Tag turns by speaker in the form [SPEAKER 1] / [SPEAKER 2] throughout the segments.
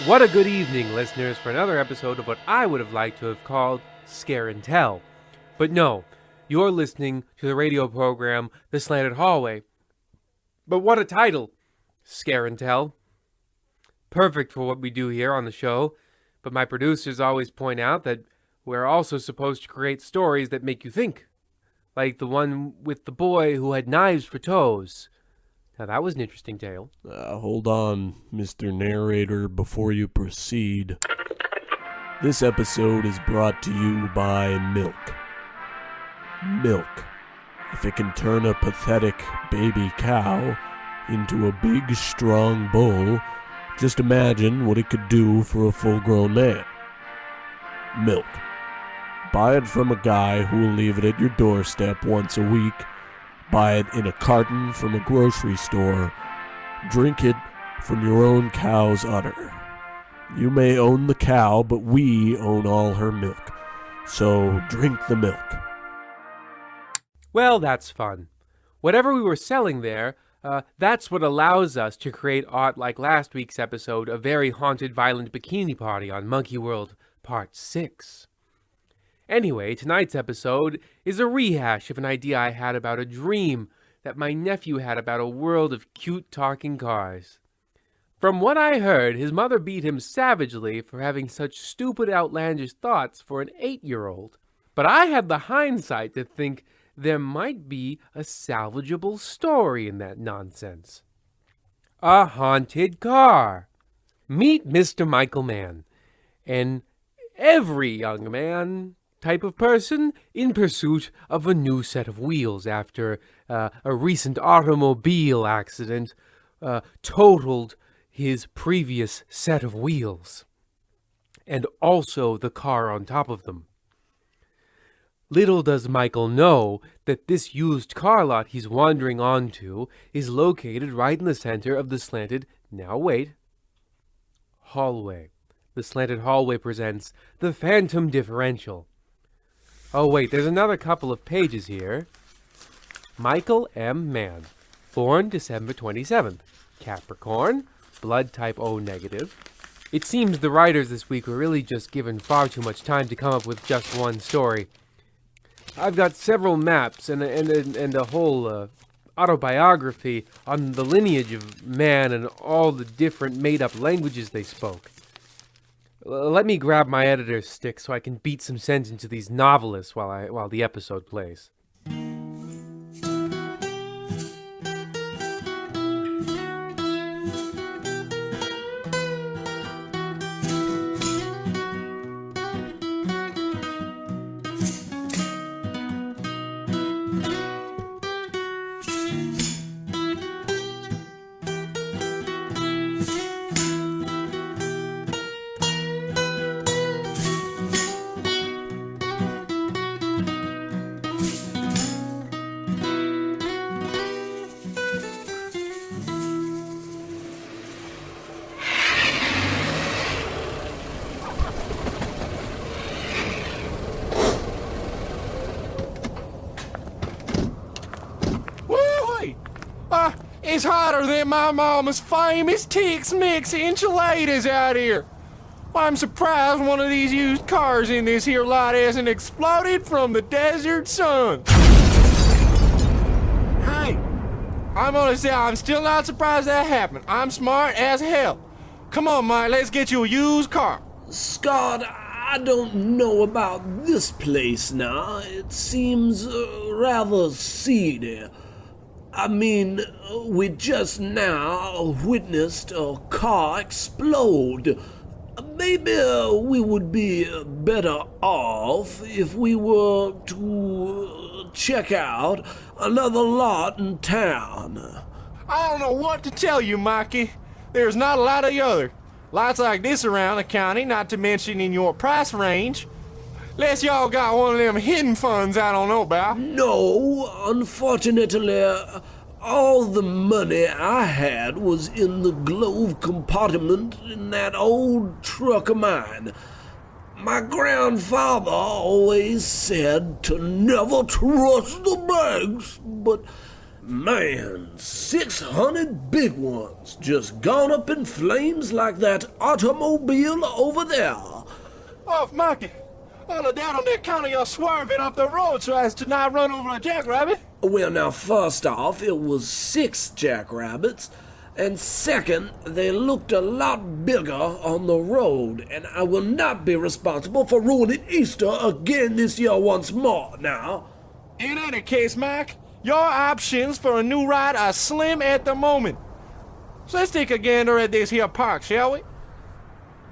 [SPEAKER 1] What a good evening, listeners, for another episode of what I would have liked to have called Scare and Tell. But no, you're listening to the radio program, The Slanted Hallway. But what a title! Scare and Tell. Perfect for what we do here on the show, but my producers always point out that we're also supposed to create stories that make you think. Like the one with the boy who had knives for toes. Now that was an interesting tale.
[SPEAKER 2] Hold on, Mr. Narrator, before you proceed. This episode is brought to you by milk. Milk. If it can turn a pathetic baby cow into a big, strong bull, just imagine what it could do for a full-grown man. Milk. Buy it from a guy who will leave it at your doorstep once a week. Buy it in a carton from a grocery store. Drink it from your own cow's udder. You may own the cow, but we own all her milk. So drink the milk.
[SPEAKER 1] Well, that's fun. Whatever we were selling there, that's what allows us to create art like last week's episode, A Very Haunted Violent Bikini Party on Monkey World Part 6. Anyway, tonight's episode is a rehash of an idea I had about a dream that my nephew had about a world of cute talking cars. From what I heard, his mother beat him savagely for having such stupid, outlandish thoughts for an 8-year-old. But I had the hindsight to think there might be a salvageable story in that nonsense. A haunted car. Meet Mr. Michael Mann, an every young man type of person in pursuit of a new set of wheels after a recent automobile accident totaled his previous set of wheels, and also the car on top of them. Little does Michael know that this used car lot he's wandering onto is located right in the center of the slanted, hallway. The Slanted Hallway presents the Phantom Differential. Oh wait, there's another couple of pages here. Michael M. Mann, born December 27th, Capricorn, blood type O negative. It seems the writers this week were really just given far too much time to come up with just one story. I've got several maps and a whole autobiography on the lineage of man and all the different made-up languages they spoke. Let me grab my editor's stick so I can beat some sense into these novelists while the episode plays.
[SPEAKER 3] It's hotter than my mama's famous Tex-Mex enchiladas out here. I'm surprised one of these used cars in this here lot hasn't exploded from the desert sun. Hey, I'm gonna say I'm still not surprised that happened. I'm smart as hell. Come on, Mike, let's get you a used car.
[SPEAKER 2] Scott, I don't know about this place now. It seems rather seedy. I mean, we just now witnessed a car explode. Maybe we would be better off if we were to check out another lot in town.
[SPEAKER 3] I don't know what to tell you, Mikey. There's not a lot of other lots like this around the county, not to mention in your price range. Unless y'all got one of them hidden funds I don't know about.
[SPEAKER 2] No, unfortunately, all the money I had was in the glove compartment in that old truck of mine. My grandfather always said to never trust the banks, but Man, 600 big ones just gone up in flames like that automobile over there.
[SPEAKER 3] Off, Mikey. All of that on the account of your swerving off the road so as to not run over a jackrabbit.
[SPEAKER 2] Well, now, first off, it was 6 jackrabbits, and second, they looked a lot bigger on the road, and I will not be responsible for ruining Easter again this year once more, now.
[SPEAKER 3] In any case, Mike, your options for a new ride are slim at the moment. So let's take a gander at this here park, shall we?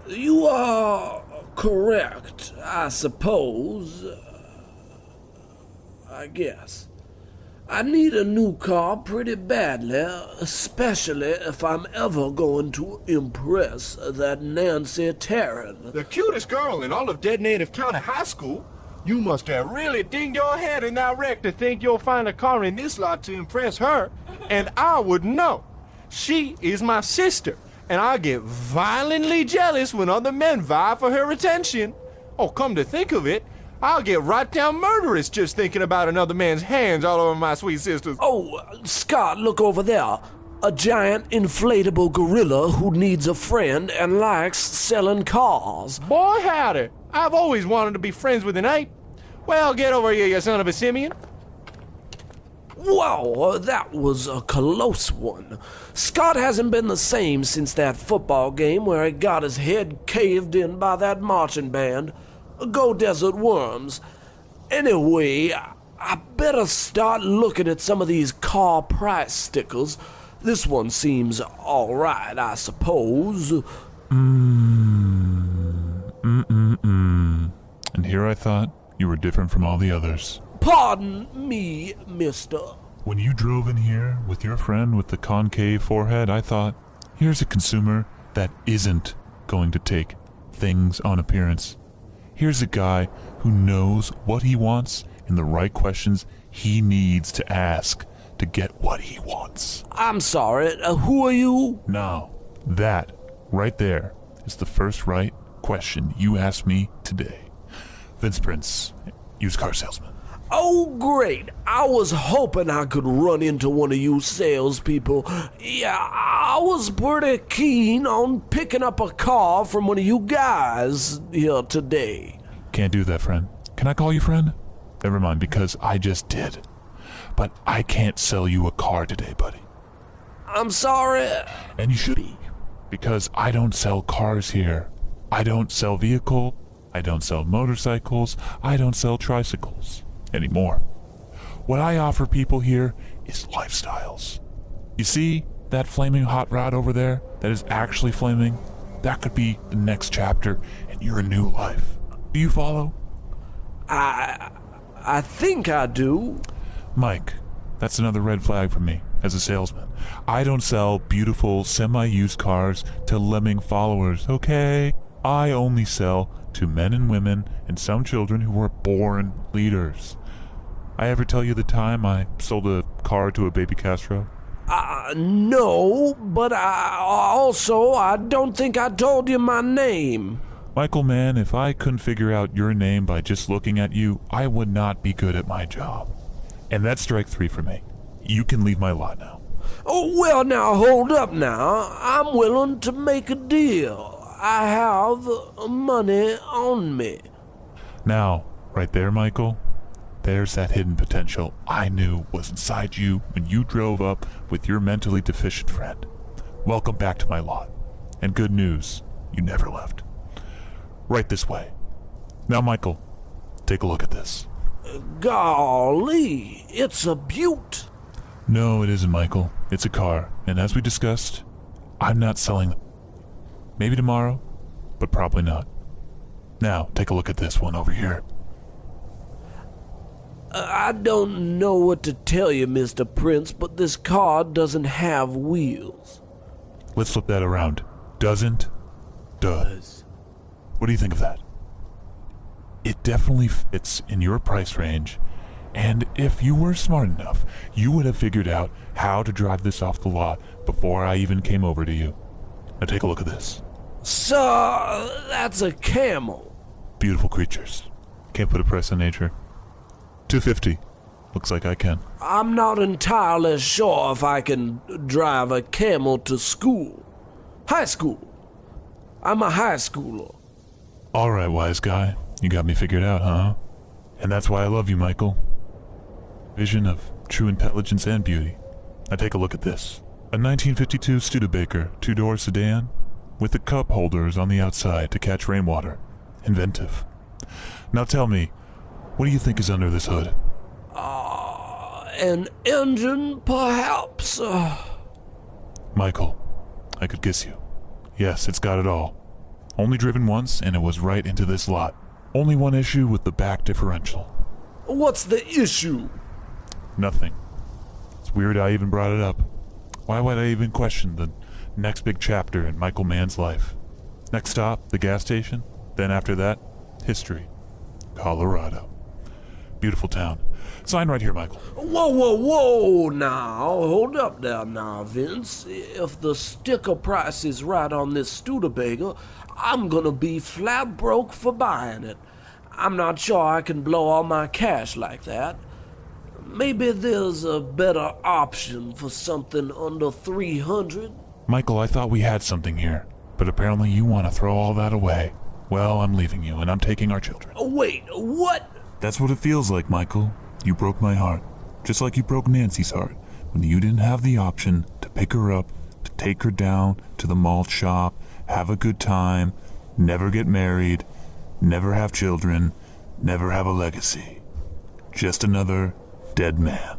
[SPEAKER 2] You are correct, I suppose. I guess. I need a new car pretty badly, especially if I'm ever going to impress that Nancy Tarrant.
[SPEAKER 3] The cutest girl in all of Dead Native County High School. You must have really dinged your head in that wreck to think you'll find a car in this lot to impress her. And I wouldn't know. She is my sister, and I get violently jealous when other men vie for her attention. Oh, come to think of it, I'll get right down murderous just thinking about another man's hands all over my sweet sister's.
[SPEAKER 2] Oh, Scott, look over there. A giant inflatable gorilla who needs a friend and likes selling cars.
[SPEAKER 3] Boy, howdy. I've always wanted to be friends with an ape. Well, get over here, you son of a simian.
[SPEAKER 2] Whoa, that was a close one. Scott hasn't been the same since that football game where he got his head caved in by that marching band. Go Desert Worms. Anyway, I better start looking at some of these car price stickers. This one seems all right, I suppose.
[SPEAKER 4] And here I thought you were different from all the others.
[SPEAKER 2] Pardon me, mister.
[SPEAKER 4] When you drove in here with your friend with the concave forehead, I thought, here's a consumer that isn't going to take things on appearance. Here's a guy who knows what he wants and the right questions he needs to ask to get what he wants.
[SPEAKER 2] I'm sorry, who are you?
[SPEAKER 4] Now, that right there is the first right question you asked me today. Vince Prince, used car salesman.
[SPEAKER 2] Oh, great. I was hoping I could run into one of you salespeople. Yeah, I was pretty keen on picking up a car from one of you guys here today.
[SPEAKER 4] Can't do that, friend. Can I call you friend? Never mind, because I just did. But I can't sell you a car today, buddy.
[SPEAKER 2] I'm sorry.
[SPEAKER 4] And you should be, because I don't sell cars here. I don't sell vehicle. I don't sell motorcycles. I don't sell tricycles anymore. What I offer people here is lifestyles. You see that flaming hot rod over there that is actually flaming? That could be the next chapter in your new life. Do you follow?
[SPEAKER 2] I think I do.
[SPEAKER 4] Mike, that's another red flag for me as a salesman. I don't sell beautiful semi-used cars to lemming followers, okay? I only sell to men and women and some children who were born leaders. I ever tell you the time I sold a car to a baby Castro?
[SPEAKER 2] No, but I don't think I told you my name.
[SPEAKER 4] Michael, man, if I couldn't figure out your name by just looking at you, I would not be good at my job. And that's strike 3 for me. You can leave my lot now.
[SPEAKER 2] Oh, well, now, hold up now. I'm willing to make a deal. I have money on me.
[SPEAKER 4] Now, right there, Michael, there's that hidden potential I knew was inside you when you drove up with your mentally deficient friend. Welcome back to my lot. And good news, you never left. Right this way. Now, Michael, take a look at this.
[SPEAKER 2] Golly, it's a beaut.
[SPEAKER 4] No, it isn't, Michael. It's a car, and as we discussed, I'm not selling them. Maybe tomorrow, but probably not. Now, take a look at this one over here.
[SPEAKER 2] I don't know what to tell you, Mr. Prince, but this car doesn't have wheels.
[SPEAKER 4] Let's flip that around. Doesn't, does. What do you think of that? It definitely fits in your price range, and if you were smart enough, you would have figured out how to drive this off the lot before I even came over to you. Now take a look at this.
[SPEAKER 2] Sir, that's a camel.
[SPEAKER 4] Beautiful creatures. Can't put a price on nature. $250. Looks like I can.
[SPEAKER 2] I'm not entirely sure if I can drive a camel to school. High school. I'm a high schooler.
[SPEAKER 4] All right, wise guy. You got me figured out, huh? And that's why I love you, Michael. Vision of true intelligence and beauty. Now take a look at this. A 1952 Studebaker two-door sedan with the cup holders on the outside to catch rainwater. Inventive. Now tell me, what do you think is under this hood?
[SPEAKER 2] An engine, perhaps?
[SPEAKER 4] Michael, I could kiss you. Yes, it's got it all. Only driven once, and it was right into this lot. Only one issue with the back differential.
[SPEAKER 2] What's the issue?
[SPEAKER 4] Nothing. It's weird I even brought it up. Why would I even question the next big chapter in Michael Mann's life? Next stop, the gas station. Then after that, history. Colorado. Beautiful town. Sign right here, Michael.
[SPEAKER 2] Whoa, now. Hold up there now, Vince. If the sticker price is right on this Studebaker, I'm gonna be flat broke for buying it. I'm not sure I can blow all my cash like that. Maybe there's a better option for something under 300.
[SPEAKER 4] Michael, I thought we had something here, but apparently you want to throw all that away. Well, I'm leaving you, and I'm taking our children.
[SPEAKER 2] Wait, what?
[SPEAKER 4] That's what it feels like, Michael. You broke my heart, just like you broke Nancy's heart, when you didn't have the option to pick her up, to take her down to the malt shop, have a good time, never get married, never have children, never have a legacy. Just another dead man.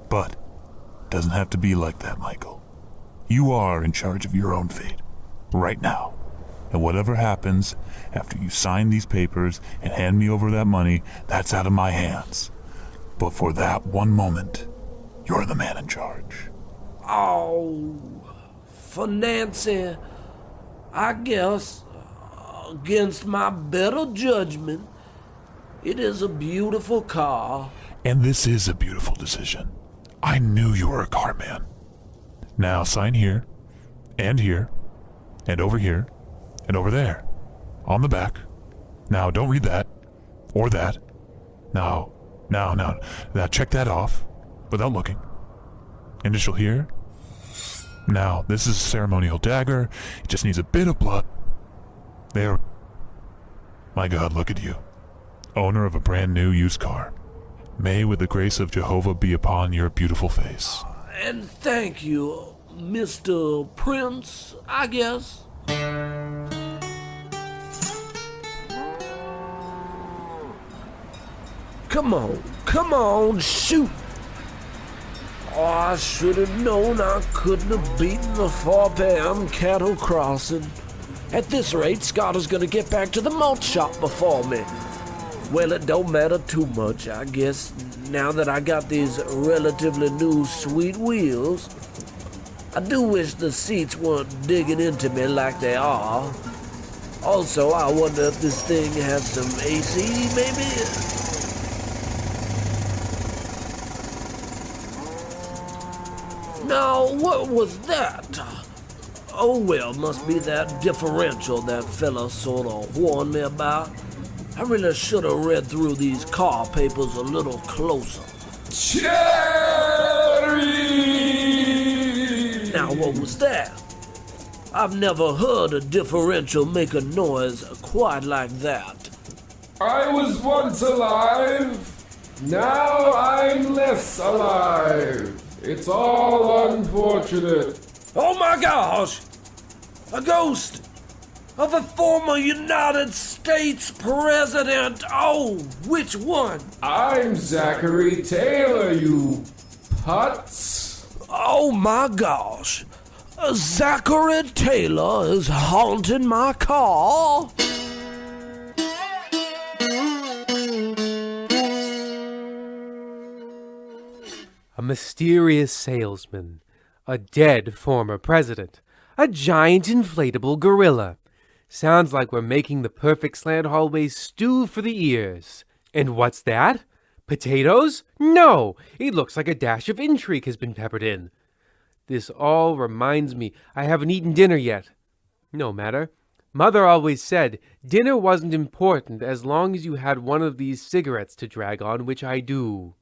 [SPEAKER 4] But it doesn't have to be like that, Michael. You are in charge of your own fate, right now. And whatever happens after you sign these papers and hand me over that money, that's out of my hands. But for that one moment, you're the man in charge.
[SPEAKER 2] Oh, for Nancy, I guess, against my better judgment, it is a beautiful car.
[SPEAKER 4] And this is a beautiful decision. I knew you were a car man. Now sign here, and over here, and over there. On the back. Now don't read that. Or that. No. Now check that off. Without looking. Initial here. Now, this is a ceremonial dagger. It just needs a bit of blood. There. My God, look at you. Owner of a brand new used car. May with the grace of Jehovah be upon your beautiful face.
[SPEAKER 2] And thank you, Mr. Prince, I guess. Come on, shoot. Oh, I should have known I couldn't have beaten the 4 p.m. cattle crossing. At this rate, Scott is going to get back to the malt shop before me. Well, it don't matter too much, I guess, now that I got these relatively new sweet wheels. I do wish the seats weren't digging into me like they are. Also, I wonder if this thing has some AC, maybe? Now, what was that? Oh well, must be that differential that fella sort of warned me about. I really should have read through these car papers a little closer.
[SPEAKER 3] Cherry!
[SPEAKER 2] Now, what was that? I've never heard a differential make a noise quite like that.
[SPEAKER 3] I was once alive. Now I'm less alive. It's all unfortunate.
[SPEAKER 2] Oh my gosh! A ghost! Of a former United States president! Oh, which one?
[SPEAKER 3] I'm Zachary Taylor, you putz.
[SPEAKER 2] Oh my gosh! Zachary Taylor is haunting my car!
[SPEAKER 1] A mysterious salesman, a dead former president, a giant inflatable gorilla. Sounds like we're making the perfect Slanted Hallway stew for the ears. And what's that? Potatoes? No! It looks like a dash of intrigue has been peppered in. This all reminds me I haven't eaten dinner yet. No matter. Mother always said dinner wasn't important as long as you had one of these cigarettes to drag on, which I do.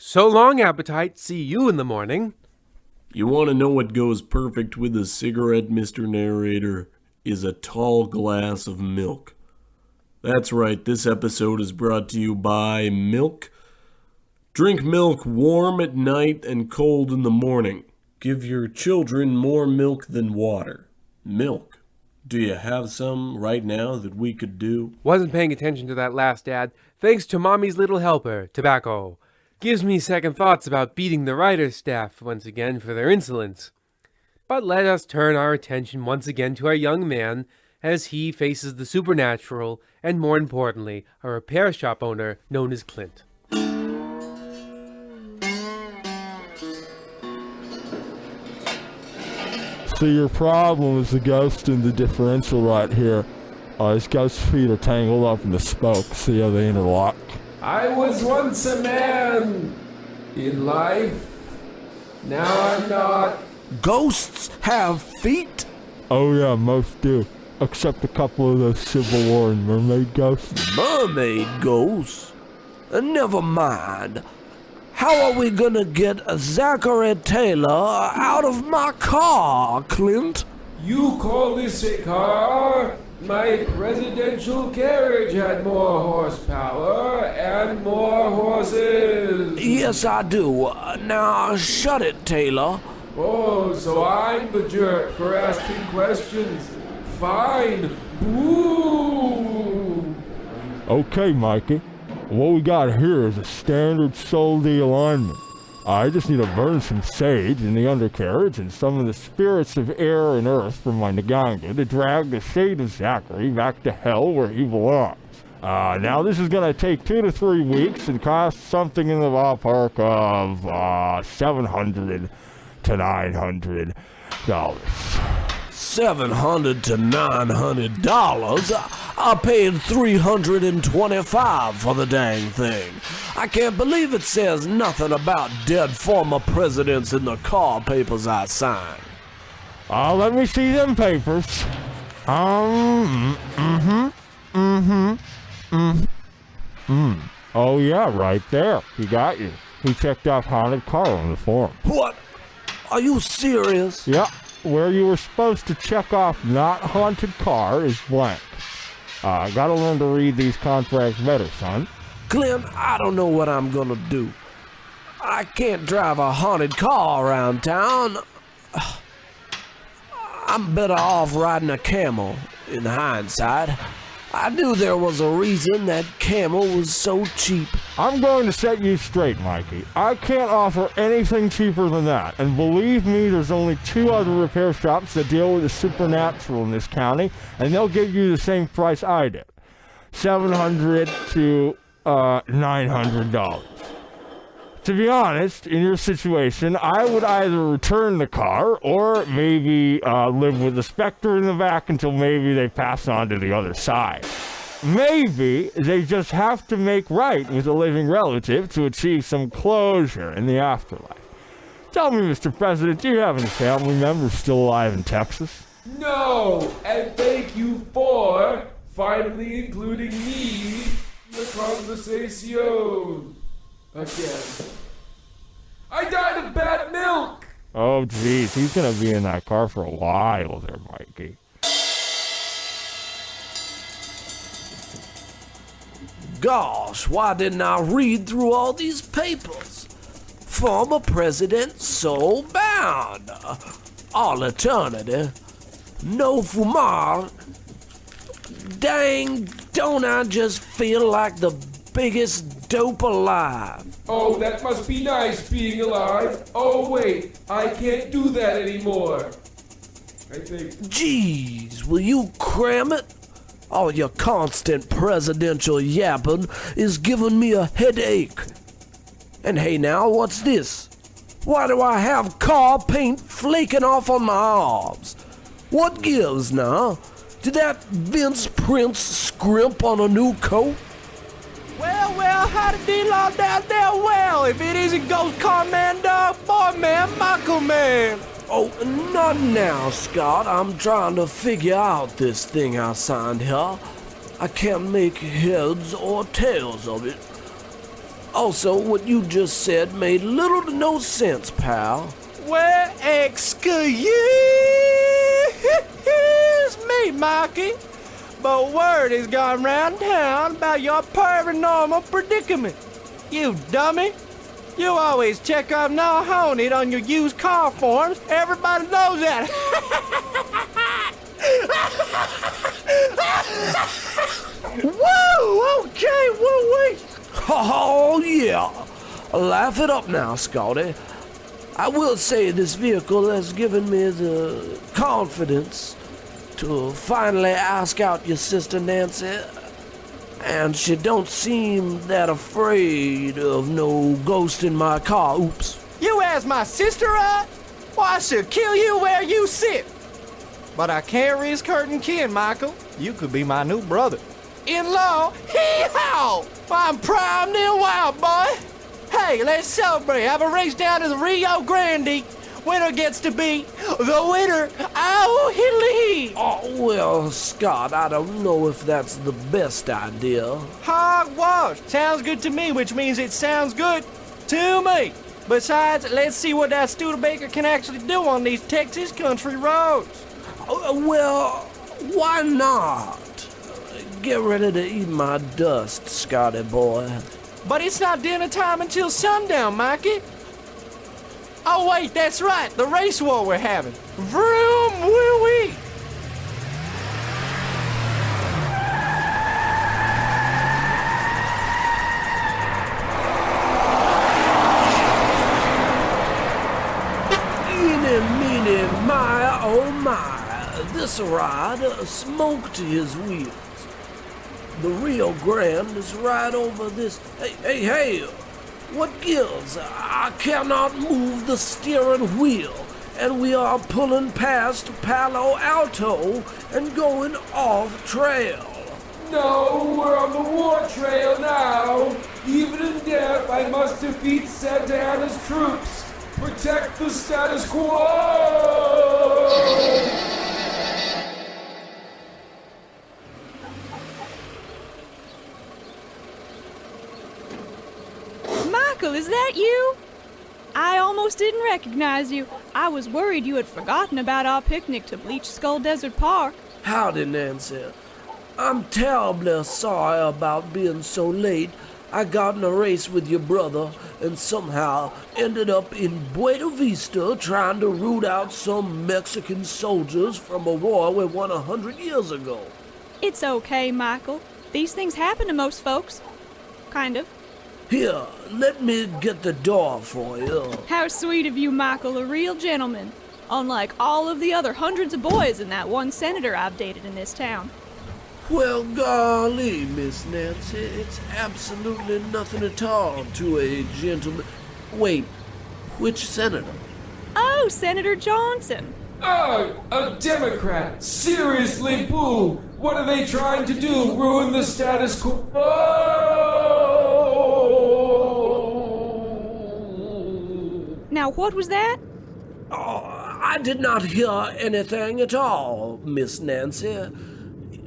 [SPEAKER 1] So long, Appetite. See you in the morning.
[SPEAKER 2] You want to know what goes perfect with a cigarette, Mr. Narrator? Is a tall glass of milk. That's right, this episode is brought to you by milk. Drink milk warm at night and cold in the morning. Give your children more milk than water. Milk. Do you have some right now that we could do?
[SPEAKER 1] Wasn't paying attention to that last ad. Thanks to Mommy's Little Helper, tobacco. Gives me second thoughts about beating the writer's staff once again for their insolence. But let us turn our attention once again to our young man as he faces the supernatural and, more importantly, a repair shop owner known as Clint.
[SPEAKER 3] So your problem is the ghost in the differential right here. His ghost feet are tangled up in the spokes. See how they interlock?
[SPEAKER 1] I was once a man in life. Now I'm not.
[SPEAKER 2] Ghosts have feet?
[SPEAKER 3] Oh yeah, most do. Except a couple of those Civil War and mermaid ghosts.
[SPEAKER 2] Mermaid ghosts? Never mind. How are we gonna get Zachary Taylor out of my car, Clint?
[SPEAKER 1] You call this a car? My presidential carriage had more horsepower and more horses.
[SPEAKER 2] Yes, I do. Now shut it, Taylor.
[SPEAKER 1] Oh, so I'm the jerk for asking questions. Fine. Boo!
[SPEAKER 3] Okay, Mikey. What we got here is a standard Soldi alignment. I just need to burn some sage in the undercarriage and some of the spirits of air and earth from my Naganga to drag the shade of Zachary back to hell where he belongs. Now this is gonna take 2 to 3 weeks and cost something in the ballpark of $700 to $900.
[SPEAKER 2] $700 to $900? I paid $325 for the dang thing. I can't believe it says nothing about dead former presidents in the car papers I signed.
[SPEAKER 3] Let me see them papers. Oh yeah, right there. He got you. He checked off haunted car on the form.
[SPEAKER 2] What? Are you serious?
[SPEAKER 3] Yep. Where you were supposed to check off not haunted car is blank. Gotta learn to read these contracts better, son.
[SPEAKER 2] Glenn, I don't know what I'm gonna do. I can't drive a haunted car around town. I'm better off riding a camel, in hindsight. I knew there was a reason that camel was so cheap.
[SPEAKER 3] I'm going to set you straight, Mikey. I can't offer anything cheaper than that. And believe me, there's only 2 other repair shops that deal with the supernatural in this county, and they'll give you the same price I did. $700 to $900. To be honest, in your situation, I would either return the car or maybe live with the specter in the back until maybe they pass on to the other side. Maybe they just have to make right with a living relative to achieve some closure in the afterlife. Tell me, Mr. President, do you have any family members still alive in Texas?
[SPEAKER 1] No, and thank you for finally including me in the conversation. Again. I died of bad milk!
[SPEAKER 3] Oh, geez, he's gonna be in that car for a while there, Mikey.
[SPEAKER 2] Gosh, why didn't I read through all these papers? Former president soul bound. All eternity. No fumar. Dang, don't I just feel like the biggest dope alive?
[SPEAKER 1] Oh, that must be nice being alive. Oh, wait, I can't do that anymore. I think.
[SPEAKER 2] Jeez, will you cram it? All your constant presidential yapping is giving me a headache. And hey now, what's this? Why do I have car paint flaking off on my arms? What gives now? Did that Vince Prince scrimp on a new coat?
[SPEAKER 5] Well, how to deal all down there? Well, if it isn't Ghost Commander, Boy Man, Michael Man.
[SPEAKER 2] Oh, not now, Scott. I'm trying to figure out this thing I signed here. I can't make heads or tails of it.
[SPEAKER 6] Also, what you just said made little to no sense, pal.
[SPEAKER 5] Well, excuse me, Mikey, but word has gone round town about your paranormal predicament. You dummy. You always check off no haunted on your used car forms. Everybody knows that. Whoa, okay, wait.
[SPEAKER 6] Oh, yeah. Laugh it up now, Scotty. I will say this vehicle has given me the confidence to finally ask out your sister Nancy. And she don't seem that afraid of no ghost in my car. Oops.
[SPEAKER 5] You ask my sister out? Why, I should kill you where you sit. But I can't risk hurting kin, Michael. You could be my new brother. In-law, hee-haw! I'm primed and wild, boy. Hey, let's celebrate. Have a race down to the Rio Grande. Winner gets to be the winner. Oh, hiddly.
[SPEAKER 6] Oh, well, Scott, I don't know if that's the best idea.
[SPEAKER 5] Hogwash. Sounds good to me, which means it sounds good to me. Besides, let's see what that Studebaker can actually do on these Texas country roads.
[SPEAKER 6] Well, why not? Get ready to eat my dust, Scotty boy.
[SPEAKER 5] But it's not dinner time until sundown, Mikey. Oh, wait, that's right. The race war we're having. Vroom, woo-wee.
[SPEAKER 6] Eeny, meeny, my, oh my. This ride smoked his wheels. The Rio Grande is right over this. Hey, what gives? I cannot move the steering wheel, and we are pulling past Palo Alto and going off trail.
[SPEAKER 7] No, we're on the war trail now. Even in death, I must defeat Santana's troops. Protect the status quo!
[SPEAKER 8] Michael, is that you? I almost didn't recognize you. I was worried you had forgotten about our picnic to Bleach Skull Desert Park.
[SPEAKER 6] Howdy, Nancy. I'm terribly sorry about being so late. I got in a race with your brother and somehow ended up in Buena Vista trying to root out some Mexican soldiers from a war we won 100 years ago.
[SPEAKER 8] It's okay, Michael. These things happen to most folks. Kind of.
[SPEAKER 6] Here, let me get the door for you.
[SPEAKER 8] How sweet of you, Michael, a real gentleman. Unlike all of the other hundreds of boys and that one senator I've dated in this town.
[SPEAKER 6] Well, golly, Miss Nancy, it's absolutely nothing at all to a gentleman. Wait, which senator?
[SPEAKER 8] Oh, Senator Johnson.
[SPEAKER 7] Oh, a Democrat! Seriously, boo! What are they trying to do? Ruin the status quo?
[SPEAKER 8] Now, what was that?
[SPEAKER 6] Oh, I did not hear anything at all, Miss Nancy.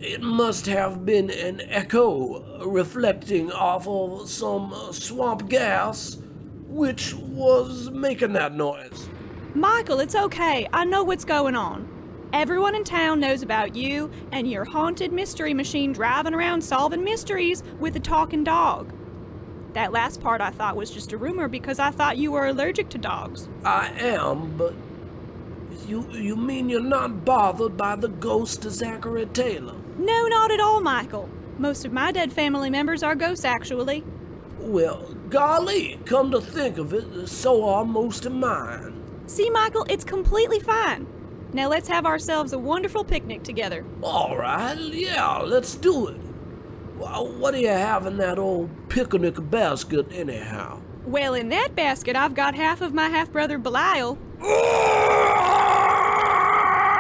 [SPEAKER 6] It must have been an echo reflecting off of some swamp gas, which was making that noise.
[SPEAKER 8] Michael, it's okay. I know what's going on. Everyone in town knows about you and your haunted mystery machine driving around solving mysteries with a talking dog. That last part I thought was just a rumor because I thought you were allergic to dogs.
[SPEAKER 6] I am, but you mean you're not bothered by the ghost of Zachary Taylor?
[SPEAKER 8] No, not at all, Michael. Most of my dead family members are ghosts, actually.
[SPEAKER 6] Well, golly, come to think of it, so are most of mine.
[SPEAKER 8] See, Michael, it's completely fine. Now let's have ourselves a wonderful picnic together.
[SPEAKER 6] All right, yeah, let's do it. What do you have in that old picnic basket, anyhow?
[SPEAKER 8] Well, in that basket, I've got half of my half-brother Belial.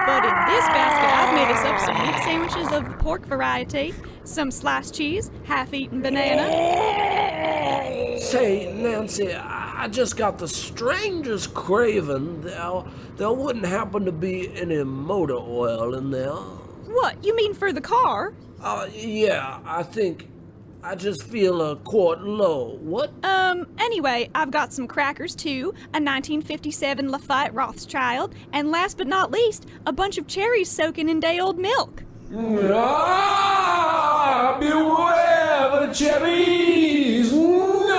[SPEAKER 8] But in this basket, I've made us up some meat sandwiches of the pork variety, some sliced cheese, half-eaten banana.
[SPEAKER 6] Say, Nancy, I just got the strangest craving. There wouldn't happen to be any motor oil in there.
[SPEAKER 8] What, you mean for the car?
[SPEAKER 6] Yeah, I think I just feel a quart low. What?
[SPEAKER 8] Anyway, I've got some crackers too, a 1957 Lafayette Rothschild, and last but not least, a bunch of cherries soaking in day-old milk.
[SPEAKER 7] Ah, beware the cherries! No!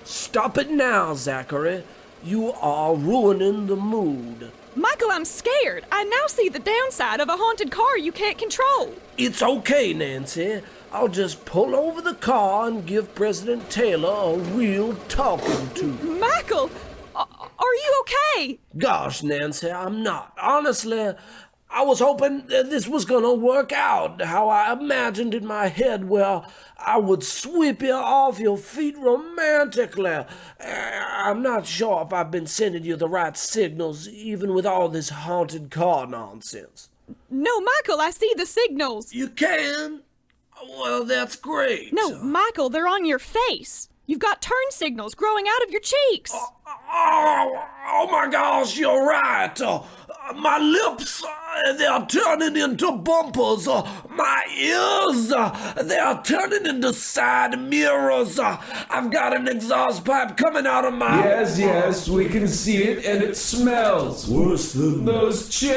[SPEAKER 6] Stop it now, Zachary. You are ruining the mood.
[SPEAKER 8] Michael, I'm scared. I now see the downside of a haunted car you can't control.
[SPEAKER 6] It's okay, Nancy. I'll just pull over the car and give President Taylor a real talking to.
[SPEAKER 8] Michael, are you okay?
[SPEAKER 6] Gosh, Nancy, I'm not. Honestly, I was hoping that this was gonna work out how I imagined in my head, where I would sweep you off your feet romantically. I'm not sure if I've been sending you the right signals, even with all this haunted car nonsense.
[SPEAKER 8] No, Michael, I see the signals.
[SPEAKER 6] You can? Well, that's great.
[SPEAKER 8] No, Michael, they're on your face. You've got turn signals growing out of your cheeks.
[SPEAKER 6] Oh my gosh, you're right. My lips, they're turning into bumpers. My ears, they're turning into side mirrors. I've got an exhaust pipe coming out of my...
[SPEAKER 7] Yes, we can see it, and it smells
[SPEAKER 2] Worse than
[SPEAKER 7] those cherries!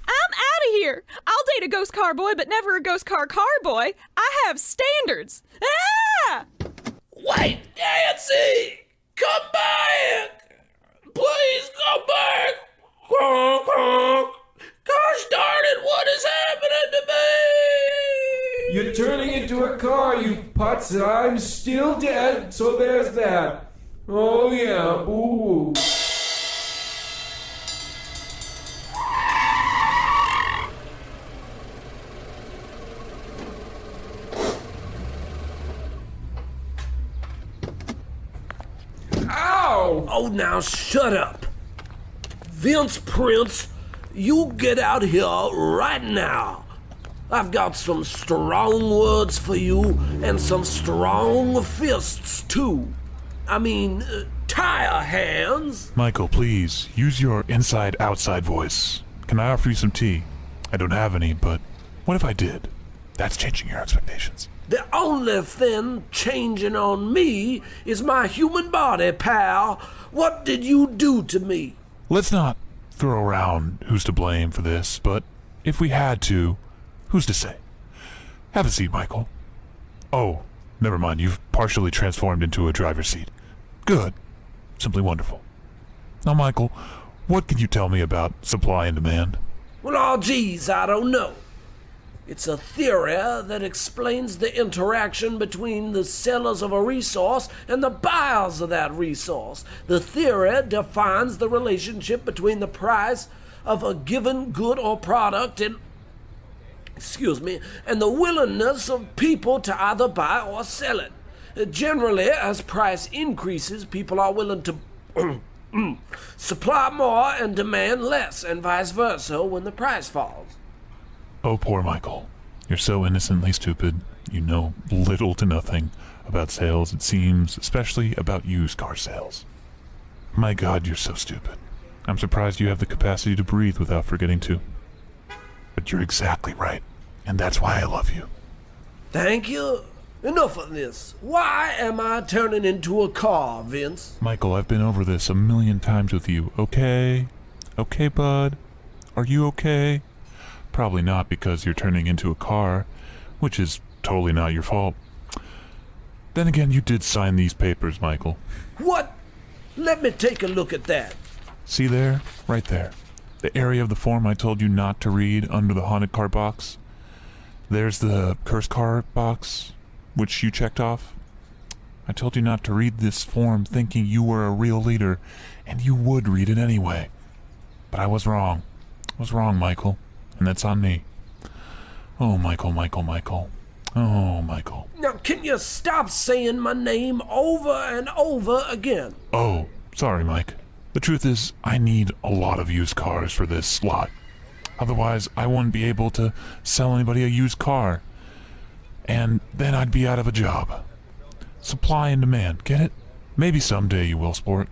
[SPEAKER 8] I'm out of here. I'll date a ghost car boy, but never a ghost car boy. I have standards. Ah!
[SPEAKER 6] Wait, Nancy! Come back! Please come back! Gosh darn it, what is happening to me?
[SPEAKER 7] You're turning into a car, you putz, and I'm still dead, so there's that. Oh yeah, ooh. Ow!
[SPEAKER 6] Oh, now shut up. Vince Prince, you get out here right now. I've got some strong words for you and some strong fists, too. I mean, tire hands.
[SPEAKER 4] Michael, please, use your inside-outside voice. Can I offer you some tea? I don't have any, but what if I did? That's changing your expectations.
[SPEAKER 6] The only thing changing on me is my human body, pal. What did you do to me?
[SPEAKER 4] Let's not throw around who's to blame for this, but if we had to, who's to say? Have a seat, Michael. Oh, never mind, you've partially transformed into a driver's seat. Good. Simply wonderful. Now, Michael, what can you tell me about supply and demand?
[SPEAKER 6] Well, geez, I don't know. It's a theory that explains the interaction between the sellers of a resource and the buyers of that resource. The theory defines the relationship between the price of a given good or product and the willingness of people to either buy or sell it. Generally, as price increases, people are willing to supply more and demand less, and vice versa when the price falls.
[SPEAKER 4] Oh, poor Michael. You're so innocently stupid. You know little to nothing about sales, it seems, especially about used car sales. My God, you're so stupid. I'm surprised you have the capacity to breathe without forgetting to. But you're exactly right, and that's why I love you.
[SPEAKER 6] Thank you. Enough of this. Why am I turning into a car, Vince?
[SPEAKER 4] Michael, I've been over this 1,000,000 times with you, okay? Okay, bud? Are you okay? Probably not, because you're turning into a car, which is totally not your fault. Then again, you did sign these papers, Michael.
[SPEAKER 6] What? Let me take a look at that.
[SPEAKER 4] See there? Right there. The area of the form I told you not to read under the haunted car box. There's the cursed car box, which you checked off. I told you not to read this form thinking you were a real leader, and you would read it anyway. But I was wrong. I was wrong, Michael. And that's on me. Oh, Michael. Oh, Michael.
[SPEAKER 6] Now, can you stop saying my name over and over again?
[SPEAKER 4] Oh, sorry, Mike. The truth is, I need a lot of used cars for this lot. Otherwise, I wouldn't be able to sell anybody a used car. And then I'd be out of a job. Supply and demand, get it? Maybe someday you will, sport.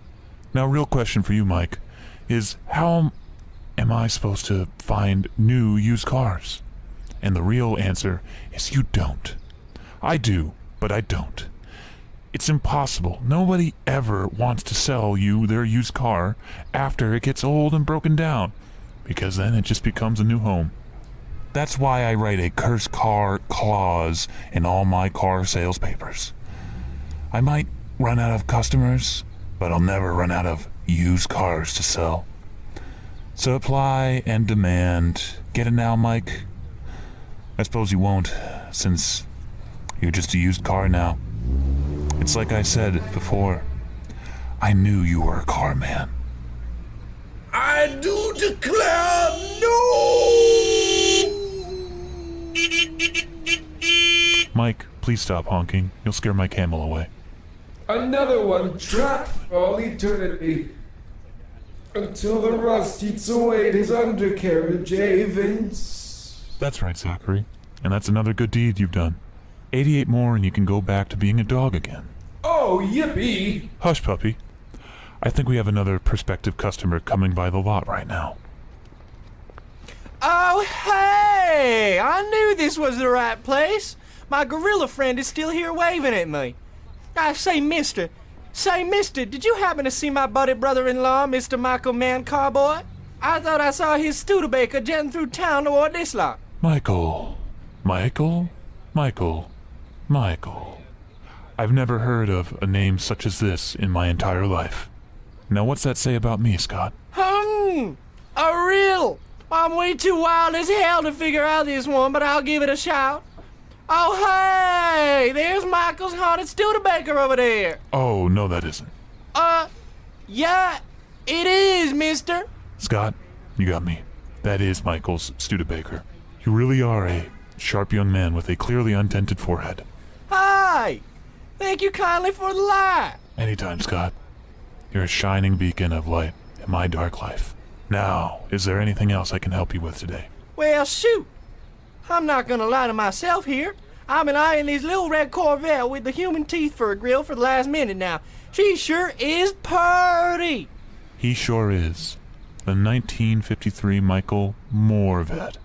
[SPEAKER 4] Now, real question for you, Mike, is how am I supposed to find new used cars? And the real answer is you don't. I do, but I don't. It's impossible. Nobody ever wants to sell you their used car after it gets old and broken down, because then it just becomes a new home. That's why I write a cursed car clause in all my car sales papers. I might run out of customers, but I'll never run out of used cars to sell. Supply and demand. Get it now, Mike? I suppose you won't, since you're just a used car now. It's like I said before. I knew you were a car man.
[SPEAKER 6] I do declare no!
[SPEAKER 4] Mike, please stop honking. You'll scare my camel away.
[SPEAKER 7] Another one trapped for all eternity. Until the rust eats away at his undercarriage, eh, Vince?
[SPEAKER 4] That's right, Zachary. And that's another good deed you've done. 88 more and you can go back to being a dog again.
[SPEAKER 7] Oh, yippee!
[SPEAKER 4] Hush, puppy. I think we have another prospective customer coming by the lot right now.
[SPEAKER 5] Oh, hey! I knew this was the right place. My gorilla friend is still here waving at me. I say, mister, did you happen to see my buddy brother-in-law, Mr. Michael Mann Carboy? I thought I saw his Studebaker jetting through town toward this lot.
[SPEAKER 4] Michael. I've never heard of a name such as this in my entire life. Now what's that say about me, Scott?
[SPEAKER 5] A riddle. I'm way too wild as hell to figure out this one, but I'll give it a shout. Oh, hey! There's Michael's haunted Studebaker over there.
[SPEAKER 4] Oh, no that isn't.
[SPEAKER 5] Yeah, it is, mister.
[SPEAKER 4] Scott, you got me. That is Michael's Studebaker. You really are a sharp young man with a clearly undented forehead.
[SPEAKER 5] Hi! Thank you kindly for the light.
[SPEAKER 4] Anytime, Scott. You're a shining beacon of light in my dark life. Now, is there anything else I can help you with today?
[SPEAKER 5] Well, shoot. I'm not gonna lie to myself here. I've been eyeing this little red Corvette with the human teeth for a grill for the last minute now. She sure is purty.
[SPEAKER 4] He sure is. The 1953 Michael Morvet.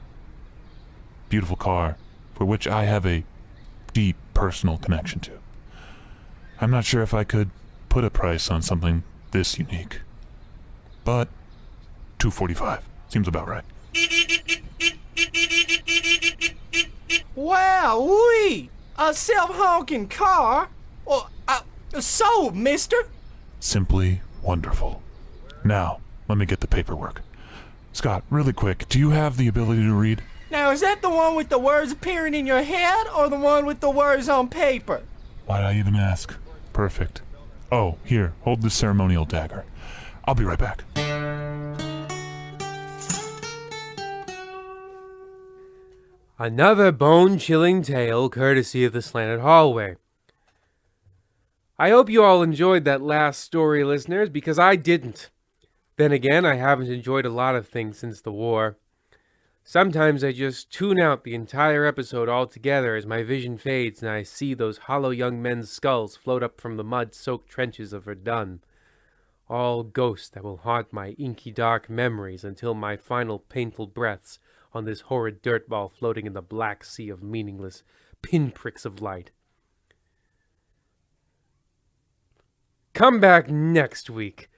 [SPEAKER 4] Beautiful car, for which I have a deep personal connection to. I'm not sure if I could put a price on something this unique, but $245 seems about right.
[SPEAKER 5] Wow-wee! A self-honking car? Well, sold, mister.
[SPEAKER 4] Simply wonderful. Now, let me get the paperwork. Scott, really quick, do you have the ability to read?
[SPEAKER 5] Now, is that the one with the words appearing in your head, or the one with the words on paper?
[SPEAKER 4] Why'd I even ask? Perfect. Oh, here, hold this ceremonial dagger. I'll be right back.
[SPEAKER 1] Another bone-chilling tale courtesy of the Slanted Hallway. I hope you all enjoyed that last story, listeners, because I didn't. Then again, I haven't enjoyed a lot of things since the war. Sometimes I just tune out the entire episode altogether as my vision fades and I see those hollow young men's skulls float up from the mud-soaked trenches of Verdun. All ghosts that will haunt my inky dark memories until my final painful breaths on this horrid dirtball floating in the black sea of meaningless pinpricks of light. Come back next week